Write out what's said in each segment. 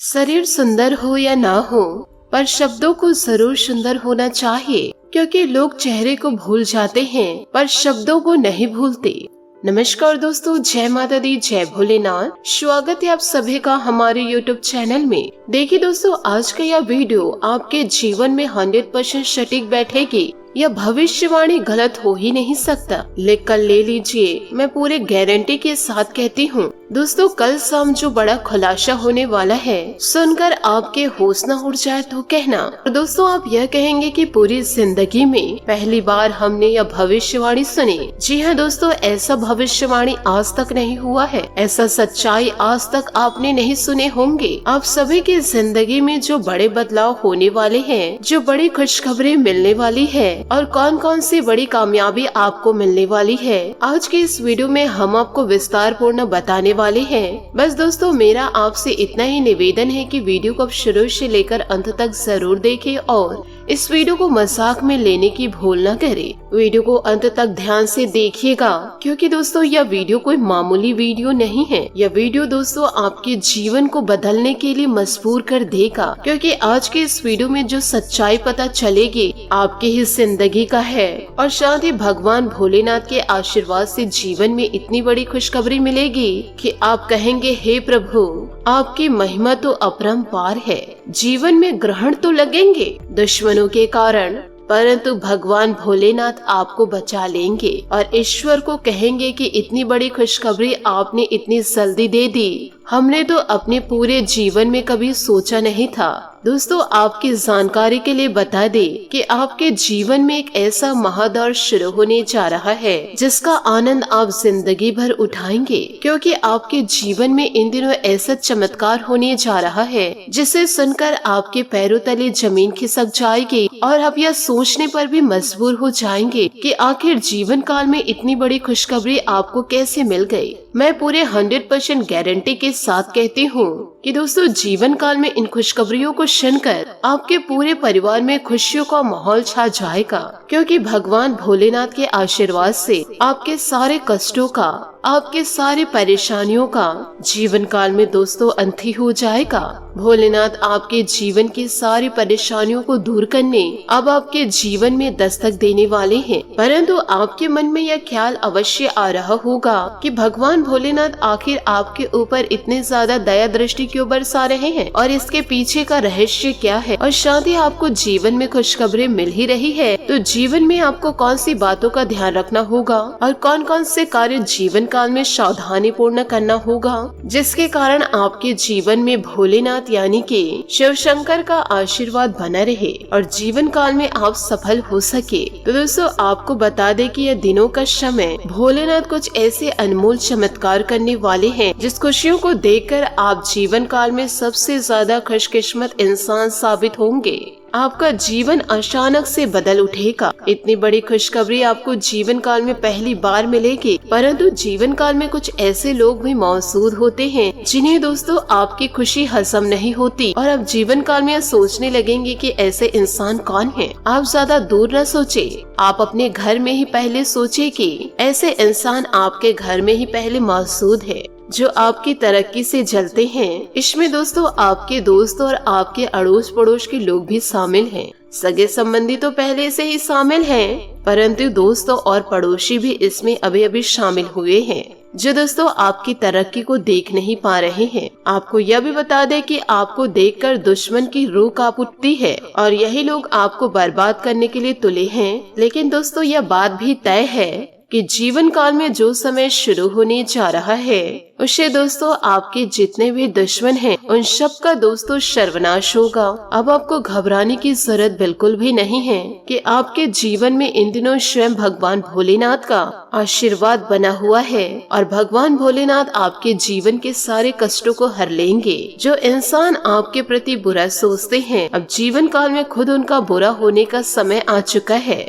शरीर सुंदर हो या ना हो, पर शब्दों को जरूर सुंदर होना चाहिए, क्योंकि लोग चेहरे को भूल जाते हैं पर शब्दों को नहीं भूलते। नमस्कार दोस्तों, जय माता दी, जय भोलेनाथ। स्वागत है आप सभी का हमारे YouTube चैनल में। देखिए दोस्तों, आज का यह वीडियो आपके जीवन में 100% सटीक बैठेगी। यह भविष्यवाणी गलत हो ही नहीं सकता। लिख कर ले लीजिए, मैं पूरे गारंटी के साथ कहती हूँ। दोस्तों, कल शाम जो बड़ा खुलासा होने वाला है, सुनकर आपके होश न उड़ जाए तो कहना। और दोस्तों, आप यह कहेंगे कि पूरी जिंदगी में पहली बार हमने यह भविष्यवाणी सुनी। जी हाँ दोस्तों, ऐसा भविष्यवाणी आज तक नहीं हुआ है, ऐसा सच्चाई आज तक आपने नहीं सुने होंगे। आप सभी की जिंदगी में जो बड़े बदलाव होने वाले हैं, जो बड़ी खुशखबरी मिलने वाली है और कौन कौन सी बड़ी कामयाबी आपको मिलने वाली है, आज के इस वीडियो में हम आपको विस्तार पूर्ण बताने वाले हैं। बस दोस्तों, मेरा आपसे इतना ही निवेदन है कि वीडियो को शुरू से लेकर अंत तक जरूर देखें और इस वीडियो को मजाक में लेने की भूल न करें। वीडियो को अंत तक ध्यान से देखिएगा, क्योंकि दोस्तों यह वीडियो कोई मामूली वीडियो नहीं है। यह वीडियो दोस्तों आपके जीवन को बदलने के लिए मजबूर कर देगा, क्योंकि आज के इस वीडियो में जो सच्चाई पता चलेगी आपके ही जिंदगी का है। और साथ ही भगवान भोलेनाथ के आशीर्वाद से जीवन में इतनी बड़ी खुशखबरी मिलेगी कि आप कहेंगे, हे प्रभु, आपकी महिमा तो अपरंपार है। जीवन में ग्रहण तो लगेंगे दुश्मनों के कारण, परंतु भगवान भोलेनाथ आपको बचा लेंगे और ईश्वर को कहेंगे कि इतनी बड़ी खुशखबरी आपने इतनी जल्दी दे दी, हमने तो अपने पूरे जीवन में कभी सोचा नहीं था। दोस्तों, आपकी जानकारी के लिए बता दे कि आपके जीवन में एक ऐसा महादौर शुरू होने जा रहा है जिसका आनंद आप जिंदगी भर उठाएंगे, क्योंकि आपके जीवन में इन दिनों ऐसा चमत्कार होने जा रहा है जिसे सुनकर आपके पैरों तले जमीन खिसक जाएगी और आप यह सोचने पर भी मजबूर हो जाएंगे कि आखिर जीवन काल में इतनी बड़ी खुशखबरी आपको कैसे मिल गई। मैं पूरे 100% गारंटी के साथ कहती हूँ कि दोस्तों, जीवन काल में इन खुशखबरियों को सुनकर आपके पूरे परिवार में खुशियों का माहौल छा जाएगा, क्योंकि भगवान भोलेनाथ के आशीर्वाद से आपके सारे कष्टों का, आपके सारे परेशानियों का जीवन काल में दोस्तों अंत ही हो जाएगा। भोलेनाथ आपके जीवन की सारी परेशानियों को दूर करने अब आपके जीवन में दस्तक देने वाले हैं। परंतु आपके मन में यह ख्याल अवश्य आ रहा होगा कि भगवान भोलेनाथ आखिर आपके ऊपर इतने ज्यादा दया दृष्टि क्यों बरसा रहे हैं और इसके पीछे का रहस्य क्या है। और साथ ही आपको जीवन में खुशखबरी मिल ही रही है, तो जीवन में आपको कौन सी बातों का ध्यान रखना होगा और कौन कौन से कार्य जीवन काल में सावधानी पूर्ण करना होगा, जिसके कारण आपके जीवन में भोलेनाथ यानी कि शिव शंकर का आशीर्वाद बना रहे और जीवन काल में आप सफल हो सके। तो दोस्तों, आपको बता दे कि यह दिनों का समय भोलेनाथ कुछ ऐसे अनमोल चमत्कार करने वाले हैं जिस खुशियों को देखकर आप जीवन काल में सबसे ज्यादा खुशकिस्मत इंसान साबित होंगे। आपका जीवन अचानक से बदल उठेगा। इतनी बड़ी खुशखबरी आपको जीवन काल में पहली बार मिलेगी, परंतु जीवन काल में कुछ ऐसे लोग भी मौजूद होते हैं जिन्हें दोस्तों आपकी खुशी हजम नहीं होती और आप जीवन काल में सोचने लगेंगे कि ऐसे इंसान कौन है। आप ज्यादा दूर न सोचे, आप अपने घर में ही पहले सोचे कि ऐसे इंसान आपके घर में ही पहले मौजूद है जो आपकी तरक्की से जलते हैं। इसमें दोस्तों आपके दोस्त और आपके अड़ोस पड़ोस के लोग भी शामिल हैं। सगे संबंधी तो पहले से ही शामिल हैं, परंतु दोस्तों और पड़ोसी भी इसमें अभी अभी शामिल हुए हैं, जो दोस्तों आपकी तरक्की को देख नहीं पा रहे हैं। आपको यह भी बता दे कि आपको देखकर दुश्मन की रूह कांप उठती है और यही लोग आपको बर्बाद करने के लिए तुले हैं। लेकिन दोस्तों, यह बात भी तय है कि जीवन काल में जो समय शुरू होने जा रहा है उससे दोस्तों आपके जितने भी दुश्मन हैं उन सब का दोस्तों सर्वनाश होगा। अब आपको घबराने की जरूरत बिल्कुल भी नहीं है कि आपके जीवन में इन दिनों स्वयं भगवान भोलेनाथ का आशीर्वाद बना हुआ है और भगवान भोलेनाथ आपके जीवन के सारे कष्टों को हर लेंगे। जो इंसान आपके प्रति बुरा सोचते हैं, अब जीवन काल में खुद उनका बुरा होने का समय आ चुका है,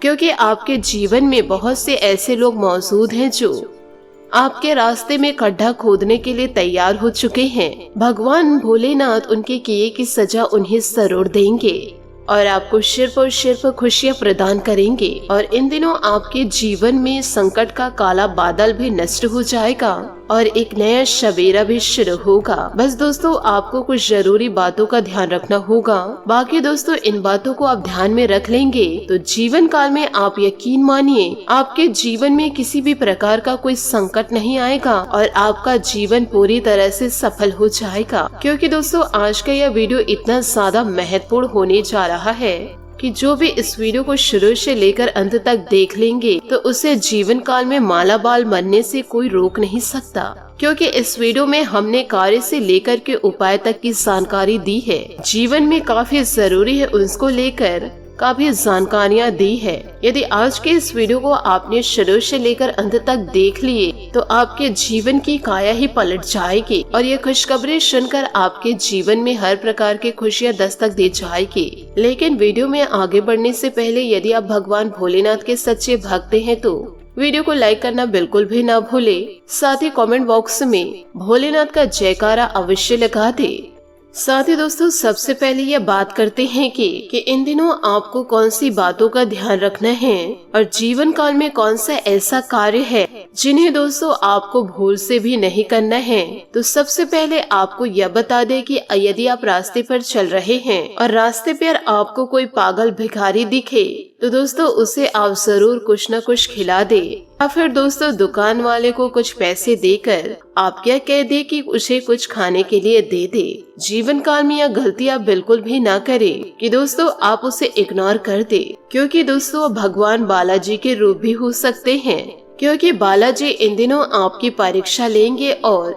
क्योंकि आपके जीवन में बहुत से ऐसे लोग मौजूद हैं जो आपके रास्ते में खड्डा खोदने के लिए तैयार हो चुके हैं। भगवान भोलेनाथ उनके किए की सजा उन्हें जरूर देंगे और आपको सिर्फ खुशियाँ प्रदान करेंगे। और इन दिनों आपके जीवन में संकट का काला बादल भी नष्ट हो जाएगा और एक नया सवेरा भी शुरू होगा। बस दोस्तों आपको कुछ जरूरी बातों का ध्यान रखना होगा। बाकी दोस्तों इन बातों को आप ध्यान में रख लेंगे तो जीवन काल में आप यकीन मानिए आपके जीवन में किसी भी प्रकार का कोई संकट नहीं आएगा और आपका जीवन पूरी तरह से सफल हो जाएगा। क्योंकि दोस्तों आज का यह वीडियो इतना ज्यादा महत्वपूर्ण होने जा रहा है कि जो भी इस वीडियो को शुरू से लेकर अंत तक देख लेंगे तो उसे जीवन काल में मालामाल बनने से कोई रोक नहीं सकता। क्योंकि इस वीडियो में हमने कार्य से लेकर के उपाय तक की जानकारी दी है। जीवन में काफी जरूरी है उसको लेकर काफी जानकारियाँ दी है। यदि आज के इस वीडियो को आपने शुरू से लेकर अंत तक देख लिए तो आपके जीवन की काया ही पलट जाएगी और ये खुशखबरी सुनकर आपके जीवन में हर प्रकार की खुशियाँ दस्तक दे जाएगी। लेकिन वीडियो में आगे बढ़ने से पहले यदि आप भगवान भोलेनाथ के सच्चे भक्त हैं तो वीडियो को लाइक करना बिल्कुल भी ना भूले। साथ ही कमेंट बॉक्स में भोलेनाथ का जयकारा अवश्य लगा दे। साथ ही दोस्तों सबसे पहले ये बात करते हैं कि इन दिनों आपको कौन सी बातों का ध्यान रखना है और जीवन काल में कौन सा ऐसा कार्य है जिन्हें दोस्तों आपको भूल से भी नहीं करना है। तो सबसे पहले आपको यह बता दें कि यदि आप रास्ते पर चल रहे हैं और रास्ते पर आपको कोई पागल भिखारी दिखे तो दोस्तों उसे आप जरूर कुछ न कुछ खिला दे या फिर दोस्तों दुकान वाले को कुछ पैसे देकर आप क्या कह दे कि उसे कुछ खाने के लिए दे दे। जीवन काल में यह गलती आप बिल्कुल भी ना करें कि दोस्तों आप उसे इग्नोर कर दे। क्योंकि दोस्तों भगवान बालाजी के रूप भी हो सकते हैं। क्योंकि बालाजी इन दिनों आपकी परीक्षा लेंगे और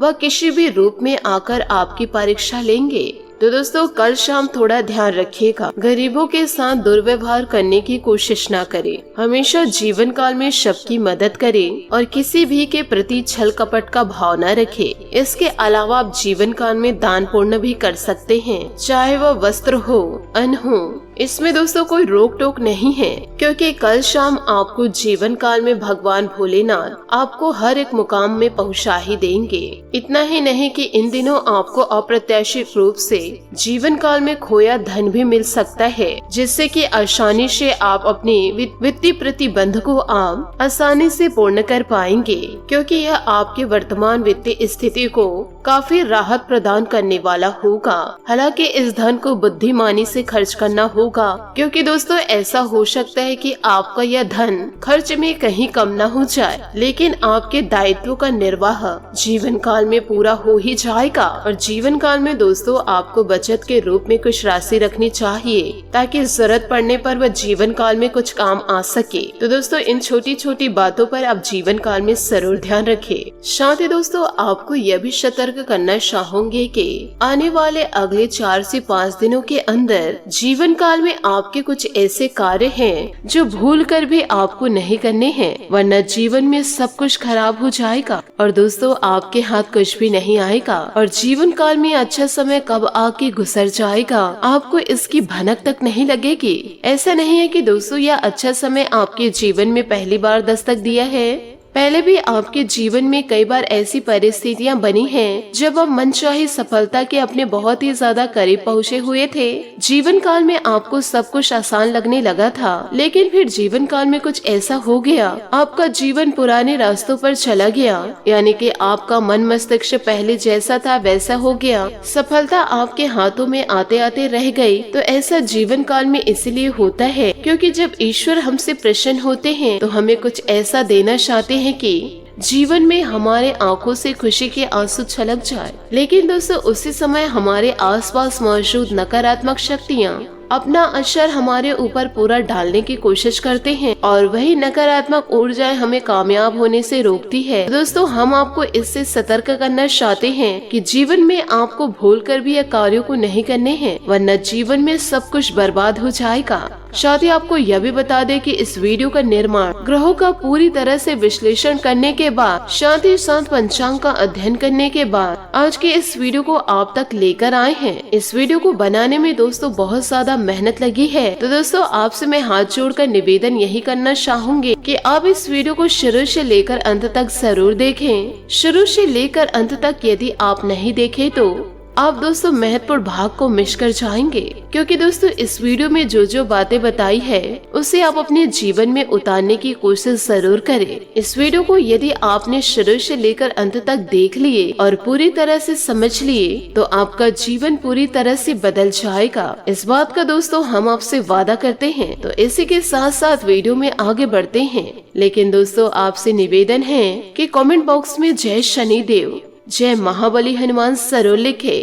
वह किसी भी रूप में आकर आपकी परीक्षा लेंगे। तो दोस्तों कल शाम थोड़ा ध्यान रखिएगा, गरीबों के साथ दुर्व्यवहार करने की कोशिश ना करें। हमेशा जीवन काल में सबकी मदद करें और किसी भी के प्रति छल कपट का भाव न रखें। इसके अलावा आप जीवन काल में दान पुण्य भी कर सकते हैं, चाहे वह वस्त्र हो अन्न हो, इसमें दोस्तों कोई रोक टोक नहीं है। क्योंकि कल शाम आपको जीवन काल में भगवान भोलेनाथ आपको हर एक मुकाम में पहुंचा ही देंगे। इतना ही नहीं कि इन दिनों आपको अप्रत्याशित रूप से जीवन काल में खोया धन भी मिल सकता है, जिससे कि आसानी से आप अपने वित्तीय प्रतिबंध को आप आसानी से पूर्ण कर पाएंगे। क्योंकि यह आपके वर्तमान वित्तीय स्थिति को काफी राहत प्रदान करने वाला होगा। हालांकि इस धन को बुद्धिमानी से खर्च करना होगा। क्योंकि दोस्तों ऐसा हो सकता है कि आपका यह धन खर्च में कहीं कम न हो जाए, लेकिन आपके दायित्व का निर्वाह जीवन काल में पूरा हो ही जाएगा। और जीवन काल में दोस्तों आपको बचत के रूप में कुछ राशि रखनी चाहिए ताकि जरूरत पड़ने पर वह जीवन काल में कुछ काम आ सके। तो दोस्तों इन छोटी छोटी बातों पर आप जीवन काल में जरूर ध्यान रखें। साथ ही दोस्तों आपको यह भी सतर्क करना चाहूंगे कि आने वाले अगले 4 से 5 दिनों के अंदर जीवन काल में आपके कुछ ऐसे कार्य हैं जो भूल कर भी आपको नहीं करने हैं, वरना जीवन में सब कुछ खराब हो जाएगा और दोस्तों आपके हाथ कुछ भी नहीं आएगा। और जीवन काल में अच्छा समय कब आके गुजर जाएगा आपको इसकी भनक तक नहीं लगेगी। ऐसा नहीं है कि दोस्तों यह अच्छा समय आपके जीवन में पहली बार दस्तक दिया है। पहले भी आपके जीवन में कई बार ऐसी परिस्थितियां बनी हैं जब आप मनचाही सफलता के अपने बहुत ही ज्यादा करीब पहुँचे हुए थे। जीवन काल में आपको सब कुछ आसान लगने लगा था, लेकिन फिर जीवन काल में कुछ ऐसा हो गया, आपका जीवन पुराने रास्तों पर चला गया। यानी कि आपका मन मस्तिष्क पहले जैसा था वैसा हो गया, सफलता आपके हाथों में आते आते रह गई। तो ऐसा जीवन काल में इसलिए होता है क्योंकि जब ईश्वर हमसे प्रसन्न होते हैं तो हमें कुछ ऐसा देना चाहते हैं कि जीवन में हमारे आंखों से खुशी के आंसू छलक जाए। लेकिन दोस्तों उसी समय हमारे आसपास मौजूद नकारात्मक शक्तियाँ अपना असर हमारे ऊपर पूरा डालने की कोशिश करते हैं और वही नकारात्मक ऊर्जाएं हमें कामयाब होने से रोकती है। दोस्तों हम आपको इससे सतर्क करना चाहते हैं कि जीवन में आपको भूलकर भी यह कार्यों को नहीं करने हैं, वरना जीवन में सब कुछ बर्बाद हो जाएगा। साथ ही आपको यह भी बता दें कि इस वीडियो का निर्माण ग्रहों का पूरी तरह से विश्लेषण करने के बाद, साथ ही साथ पंचांग का अध्ययन करने के बाद आज के इस वीडियो को आप तक लेकर आए हैं। इस वीडियो को बनाने में दोस्तों बहुत ज्यादा मेहनत लगी है। तो दोस्तों आपसे मैं हाथ जोड़कर निवेदन यही करना चाहूंगी कि आप इस वीडियो को शुरू से लेकर अंत तक जरूर देखें। शुरू से लेकर अंत तक यदि आप नहीं देखे तो आप दोस्तों महत्वपूर्ण भाग को मिस कर जाएंगे, क्योंकि दोस्तों इस वीडियो में जो बातें बताई है उसे आप अपने जीवन में उतारने की कोशिश जरूर करें। इस वीडियो को यदि आपने शुरू से लेकर अंत तक देख लिए और पूरी तरह से समझ लिए तो आपका जीवन पूरी तरह से बदल जाएगा। इस बात का दोस्तों हम आपसे वादा करते हैं। तो इसी के साथ साथ वीडियो में आगे बढ़ते हैं, लेकिन दोस्तों आपसे निवेदन है कि कमेंट बॉक्स में जय शनिदेव, जय महाबली हनुमान जरूर लिखे,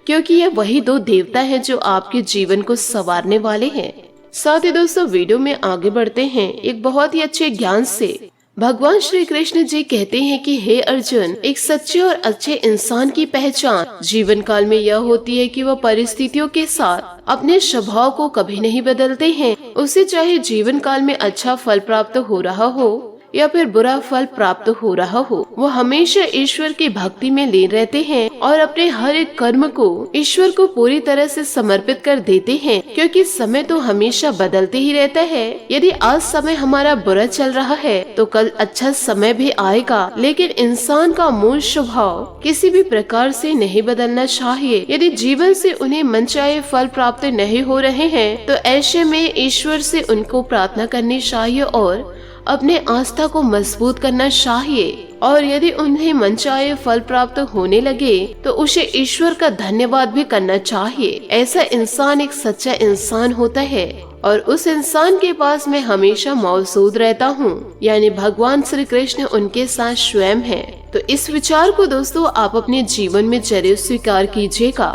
क्योंकि ये वही दो देवता हैं जो आपके जीवन को संवारने वाले हैं। साथ ही दोस्तों वीडियो में आगे बढ़ते हैं एक बहुत ही अच्छे ज्ञान से। भगवान श्री कृष्ण जी कहते हैं कि हे अर्जुन, एक सच्चे और अच्छे इंसान की पहचान जीवन काल में यह होती है कि वह परिस्थितियों के साथ अपने स्वभाव को कभी नहीं बदलते हैं। उसे चाहे जीवन काल में अच्छा फल प्राप्त हो रहा हो या फिर बुरा फल प्राप्त हो रहा हो, वो हमेशा ईश्वर की भक्ति में लीन रहते हैं और अपने हर एक कर्म को ईश्वर को पूरी तरह से समर्पित कर देते हैं, क्योंकि समय तो हमेशा बदलते ही रहता है। यदि आज समय हमारा बुरा चल रहा है तो कल अच्छा समय भी आएगा, लेकिन इंसान का मूल स्वभाव किसी भी प्रकार से नहीं बदलना चाहिए। यदि जीवन से उन्हें मनचाहे फल प्राप्त नहीं हो रहे हैं तो ऐसे में ईश्वर से उनको प्रार्थना करनी चाहिए और अपने आस्था को मजबूत करना चाहिए। और यदि उन्हें मनचाहे फल प्राप्त होने लगे तो उसे ईश्वर का धन्यवाद भी करना चाहिए। ऐसा इंसान एक सच्चा इंसान होता है और उस इंसान के पास मैं हमेशा मौजूद रहता हूँ, यानी भगवान श्री कृष्ण उनके साथ स्वयं है। तो इस विचार को दोस्तों आप अपने जीवन में जरूर स्वीकार कीजिएगा।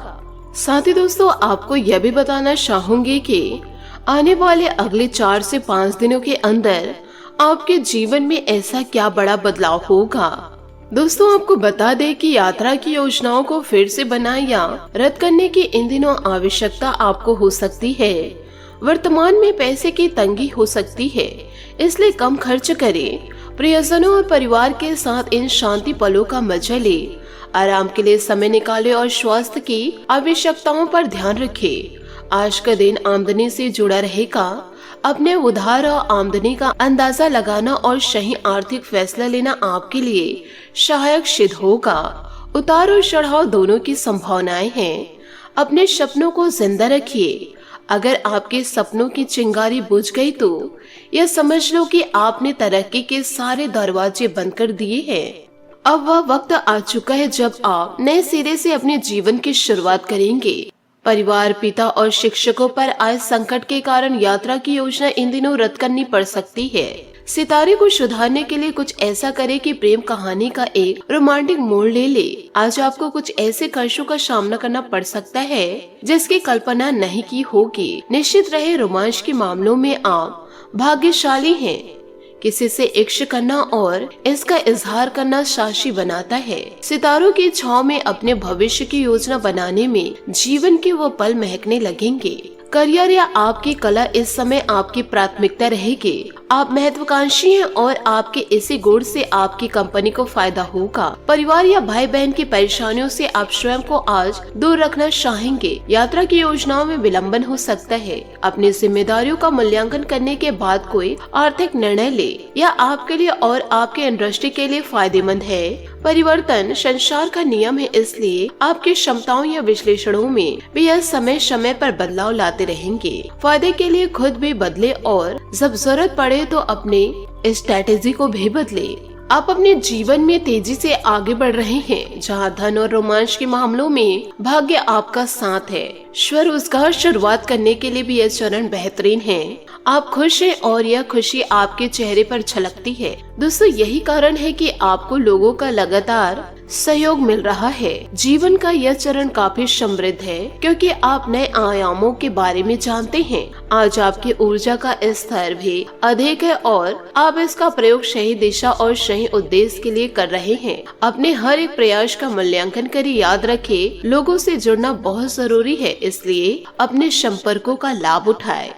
साथ ही दोस्तों आपको यह भी बताना चाहूंगी कि आने वाले अगले 4 से 5 दिनों के अंदर आपके जीवन में ऐसा क्या बड़ा बदलाव होगा। दोस्तों आपको बता दें कि यात्रा की योजनाओं को फिर से बनाए या रद्द करने की इन दिनों आवश्यकता आपको हो सकती है। वर्तमान में पैसे की तंगी हो सकती है, इसलिए कम खर्च करें। प्रियजनों और परिवार के साथ इन शांति पलों का मजा ले। आराम के लिए समय निकालें और स्वास्थ्य की आवश्यकताओं पर ध्यान रखें। आज का दिन आमदनी से जुड़ा रहेगा। अपने उधार और आमदनी का अंदाजा लगाना और सही आर्थिक फैसला लेना आपके लिए सहायक सिद्ध होगा। उतार और चढ़ाव दोनों की संभावनाएं हैं। अपने सपनों को जिंदा रखिए। अगर आपके सपनों की चिंगारी बुझ गई तो यह समझ लो कि आपने तरक्की के सारे दरवाजे बंद कर दिए हैं। अब वह वक्त आ चुका है जब आप नए सिरे से अपने जीवन की शुरुआत करेंगे। परिवार, पिता और शिक्षकों पर आए संकट के कारण यात्रा की योजना इन दिनों रद्द करनी पड़ सकती है। सितारे को सुधारने के लिए कुछ ऐसा करे कि प्रेम कहानी का एक रोमांटिक मोड़ ले ले। आज आपको कुछ ऐसे कष्टों का सामना करना पड़ सकता है जिसकी कल्पना नहीं की होगी। निश्चित रहे रोमांच के मामलों में आप भाग्यशाली हैं। किसी से इश्क करना और इसका इजहार करना साक्षी बनाता है। सितारों की छांव में अपने भविष्य की योजना बनाने में जीवन के वो पल महकने लगेंगे। करियर या आपकी कला इस समय आपकी प्राथमिकता रहेगी। आप महत्वाकांक्षी हैं और आपके इसी गुण से आपकी कंपनी को फायदा होगा। परिवार या भाई बहन की परेशानियों से आप स्वयं को आज दूर रखना चाहेंगे। यात्रा की योजनाओं में विलंबन हो सकता है। अपनी जिम्मेदारियों का मूल्यांकन करने के बाद कोई आर्थिक निर्णय ले, यह आपके लिए और आपके इंडस्ट्री के लिए फायदेमंद है। परिवर्तन संसार का नियम है, इसलिए आपकी क्षमताओं या विश्लेषणों में भी यह समय समय पर बदलाव लाते रहेंगे। फायदे के लिए खुद भी बदले और जब जरूरत पड़े तो अपने स्ट्रेटेजी को भी बदले। आप अपने जीवन में तेजी से आगे बढ़ रहे हैं, जहां धन और रोमांच के मामलों में भाग्य आपका साथ है। स्वरोजगार शुरुआत करने के लिए भी यह चरण बेहतरीन है। आप खुश हैं और यह खुशी आपके चेहरे पर झलकती है। दोस्तों यही कारण है कि आपको लोगों का लगातार सहयोग मिल रहा है। जीवन का यह चरण काफी समृद्ध है, क्योंकि आप नए आयामों के बारे में जानते हैं। आज आपकी ऊर्जा का स्तर भी अधिक है और आप इसका प्रयोग सही दिशा और सही उद्देश्य के लिए कर रहे हैं। अपने हर एक प्रयास का मूल्यांकन करें। याद रखें, लोगों से जुड़ना बहुत जरूरी है, इसलिए अपने संपर्कों का लाभ उठाएं।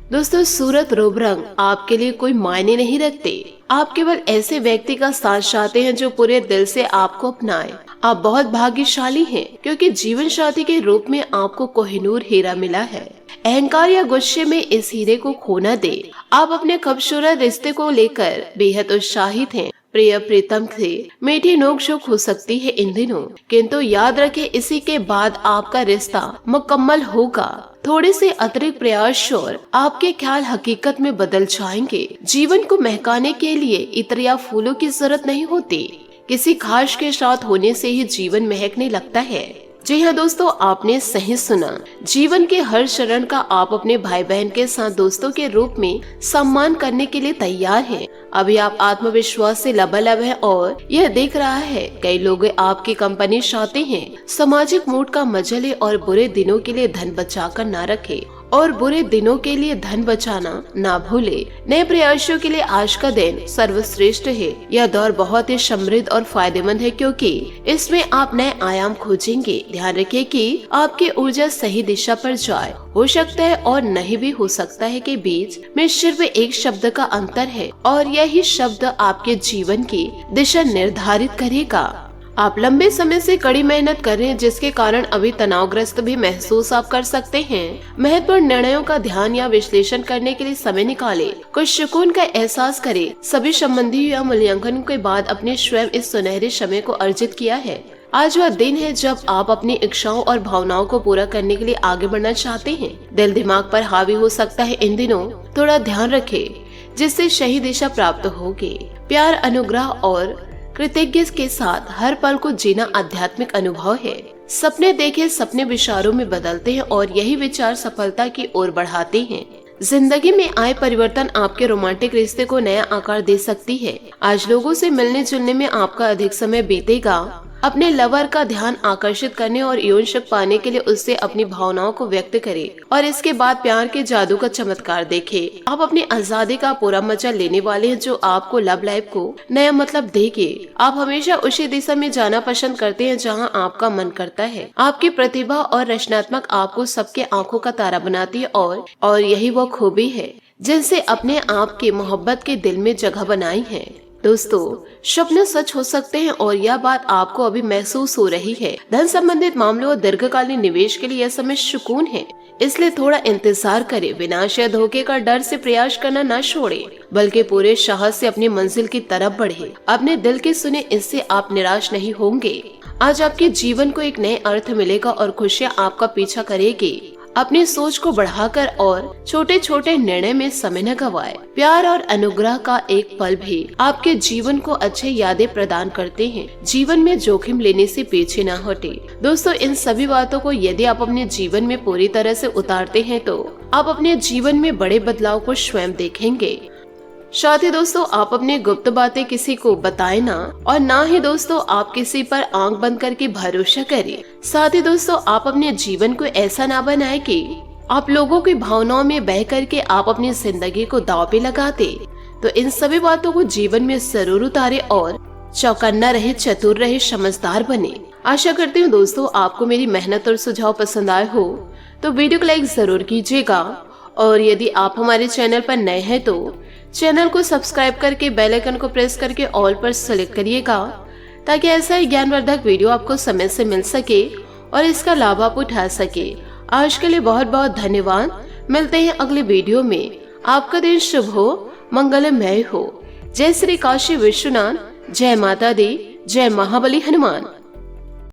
दोस्तों सूरत रूप रंग आपके लिए कोई मायने नहीं रखते। आप केवल ऐसे व्यक्ति का साथ चाहते हैं जो पूरे दिल से आपको अपनाए। आप बहुत भाग्यशाली हैं, क्योंकि जीवन साथी के रूप में आपको कोहिनूर हीरा मिला है। अहंकार या गुस्से में इस हीरे को खोना दे। आप अपने खूबसूरत रिश्ते को लेकर बेहद उत्साहित हैं। प्रिय प्रीतम से मीठी नोक-झोंक हो सकती है इन दिनों, किंतु याद रखें इसी के बाद आपका रिश्ता मुकम्मल होगा। थोड़े से अतिरिक्त प्रयास और आपके ख्याल हकीकत में बदल जाएंगे। जीवन को महकाने के लिए इत्र या फूलों की जरूरत नहीं होती, किसी खास के साथ होने से ही जीवन महकने लगता है। जी हाँ दोस्तों, आपने सही सुना। जीवन के हर चरण का आप अपने भाई बहन के साथ दोस्तों के रूप में सम्मान करने के लिए तैयार हैं। अभी आप आत्मविश्वास से लबालब हैं और यह दिख रहा है कई लोग आपकी कंपनी चाहते हैं। सामाजिक मूड का मजा ले और बुरे दिनों के लिए धन बचा कर न रखे और बुरे दिनों के लिए धन बचाना ना भूले। नए प्रयासों के लिए आज का दिन सर्वश्रेष्ठ है। यह दौर बहुत ही समृद्ध और फायदेमंद है क्योंकि इसमें आप नए आयाम खोजेंगे। ध्यान रखिए कि आपकी ऊर्जा सही दिशा पर जाए। हो सकता है और नहीं भी हो सकता है कि बीच में सिर्फ एक शब्द का अंतर है और यही शब्द आपके जीवन की दिशा निर्धारित करेगा। आप लंबे समय से कड़ी मेहनत कर रहे हैं जिसके कारण अभी तनावग्रस्त भी महसूस आप कर सकते हैं। महत्वपूर्ण निर्णयों का ध्यान या विश्लेषण करने के लिए समय निकालें। कुछ सुकून का एहसास करें। सभी संबंधी या मूल्यांकन के बाद अपने स्वयं इस सुनहरे समय को अर्जित किया है। आज वह दिन है जब आप अपनी इच्छाओं और भावनाओं को पूरा करने के लिए आगे बढ़ना चाहते हैं। दिल दिमाग पर हावी हो सकता है इन दिनों, थोड़ा ध्यान रखें जिससे सही दिशा प्राप्त होगी। प्यार, अनुग्रह और कृतज्ञ के साथ हर पल को जीना आध्यात्मिक अनुभव है। सपने देखे सपने विचारों में बदलते हैं और यही विचार सफलता की ओर बढ़ाते हैं। जिंदगी में आए परिवर्तन आपके रोमांटिक रिश्ते को नया आकार दे सकती है। आज लोगों से मिलने जुलने में आपका अधिक समय बीतेगा। अपने लवर का ध्यान आकर्षित करने और यौन शक्ति पाने के लिए उससे अपनी भावनाओं को व्यक्त करें और इसके बाद प्यार के जादू का चमत्कार देखें। आप अपनी आजादी का पूरा मजा लेने वाले हैं जो आपको लव लाइफ को नया मतलब देगी। आप हमेशा उसी दिशा में जाना पसंद करते हैं जहां आपका मन करता है। आपकी प्रतिभा और रचनात्मक आपको सबके आंखों का तारा बनाती है और यही वो खूबी है जिनसे अपने आप की मोहब्बत के दिल में जगह बनाई है। दोस्तों, सपने सच हो सकते हैं और यह बात आपको अभी महसूस हो रही है। धन संबंधित मामलों और दीर्घकालीन निवेश के लिए यह समय सुकून है, इसलिए थोड़ा इंतजार करें। विनाश या धोखे का डर से प्रयास करना न छोड़े, बल्कि पूरे साहस से अपनी मंजिल की तरफ बढ़े। अपने दिल की सुने, इससे आप निराश नहीं होंगे। आज आपके जीवन को एक नए अर्थ मिलेगा और खुशियाँ आपका पीछा करेगी। अपनी सोच को बढ़ाकर और छोटे छोटे निर्णय में समय न गवाए। प्यार और अनुग्रह का एक पल भी आपके जीवन को अच्छे यादें प्रदान करते हैं। जीवन में जोखिम लेने से पीछे न हटे। दोस्तों, इन सभी बातों को यदि आप अपने जीवन में पूरी तरह से उतारते हैं तो आप अपने जीवन में बड़े बदलाव को स्वयं देखेंगे। साथ ही दोस्तों, आप अपनी गुप्त बातें किसी को बताएं ना, और ना ही दोस्तों आप किसी पर आंख बंद करके भरोसा करें। साथ ही दोस्तों, आप अपने जीवन को ऐसा ना बनाएं कि आप लोगों की भावनाओं में बह करके आप अपनी जिंदगी को दांव पे लगाते। तो इन सभी बातों को जीवन में जरूर उतारे और चौकन्ना रहे, चतुर रहे, समझदार बने। आशा करती हूँ दोस्तों आपको मेरी मेहनत और सुझाव पसंद आए हो तो वीडियो को लाइक जरूर कीजिएगा और यदि आप हमारे चैनल पर नए हैं तो चैनल को सब्सक्राइब करके बेल आइकन को प्रेस करके ऑल पर सेलेक्ट करिएगा ताकि ऐसा ही ज्ञानवर्धक वीडियो आपको समय से मिल सके और इसका लाभ आप उठा सके। आज के लिए बहुत बहुत धन्यवाद। मिलते हैं अगले वीडियो में। आपका दिन शुभ हो, मंगलमय हो। जय श्री काशी विश्वनाथ, जय माता दी, जय महाबली हनुमान।